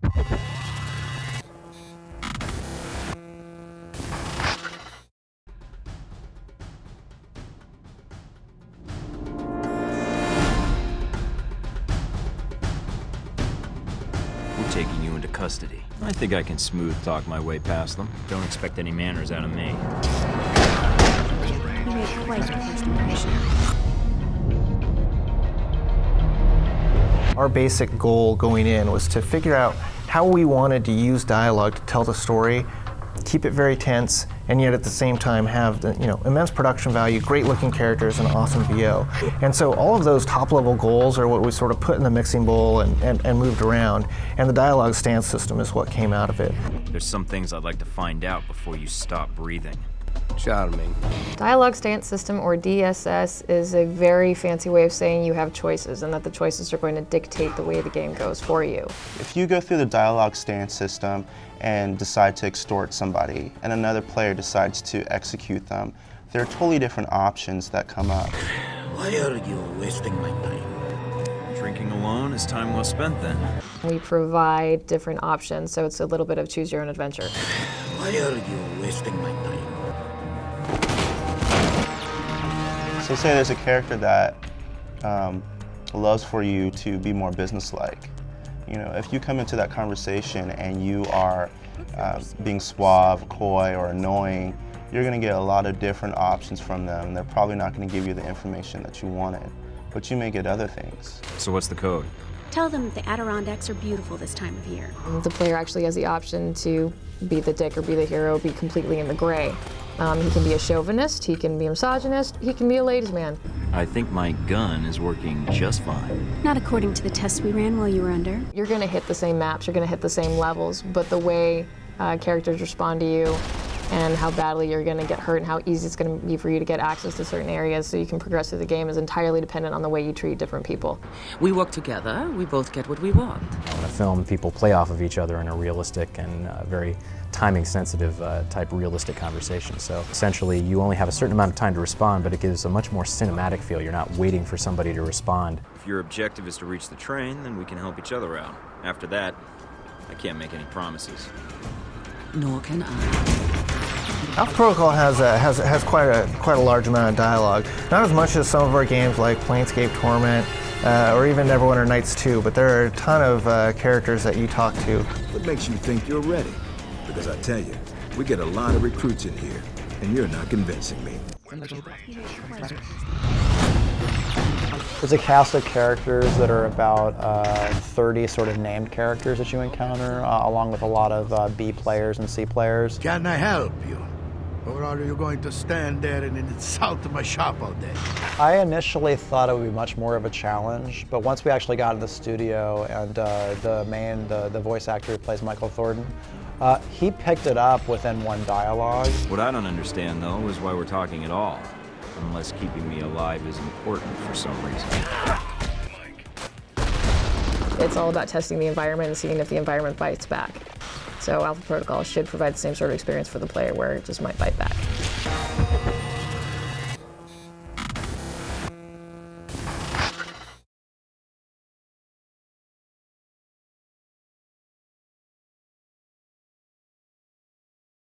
We're taking you into custody. I think I can smooth talk my way past them. Don't expect any manners out of me. You made quite a first impression. Our basic goal going in was to figure out how we wanted to use dialogue to tell the story, keep it very tense, and yet at the same time have the, immense production value, great looking characters, and awesome VO. And so all of those top level goals are what we sort of put in the mixing bowl and moved around, and the dialogue stance system is what came out of it. There's some things I'd like to find out before you stop breathing. Charming. Dialogue Stance System, or DSS, is a very fancy way of saying you have choices and that the choices are going to dictate the way the game goes for you. If you go through the dialogue stance system and decide to extort somebody and another player decides to execute them, there are totally different options that come up. Why are you wasting my time? Drinking alone is time well spent then. We provide different options, so it's a little bit of choose your own adventure. Why are you wasting my time? So say there's a character that loves for you to be more businesslike. If you come into that conversation and you are being suave, coy, or annoying, you're going to get a lot of different options from them. They're probably not going to give you the information that you wanted, but you may get other things. So what's the code? Tell them the Adirondacks are beautiful this time of year. The player actually has the option to be the dick or be the hero, be completely in the gray. He can be a chauvinist, he can be a misogynist, he can be a ladies' man. I think my gun is working just fine. Not according to the tests we ran while you were under. You're going to hit the same maps, you're going to hit the same levels, but the way characters respond to you and how badly you're going to get hurt and how easy it's going to be for you to get access to certain areas so you can progress through the game is entirely dependent on the way you treat different people. We work together, we both get what we want. In a film, people play off of each other in a realistic and very timing-sensitive type realistic conversation. So essentially, you only have a certain amount of time to respond, but it gives a much more cinematic feel. You're not waiting for somebody to respond. If your objective is to reach the train, then we can help each other out. After that, I can't make any promises. Nor can I. Alpha Protocol has quite a large amount of dialogue. Not as much as some of our games like Planescape Torment or even Neverwinter Nights 2, but there are a ton of characters that you talk to. What makes you think you're ready? Because I tell you, we get a lot of recruits in here, and you're not convincing me. There's a cast of characters that are about 30 sort of named characters that you encounter, along with a lot of B players and C players. Can I help you? Or are you going to stand there and insult my shop all day? I initially thought it would be much more of a challenge, but once we actually got in the studio and the voice actor who plays Michael Thornton, he picked it up within one dialogue. What I don't understand, though, is why we're talking at all. Unless keeping me alive is important for some reason. It's all about testing the environment and seeing if the environment bites back. So Alpha Protocol should provide the same sort of experience for the player where it just might bite back.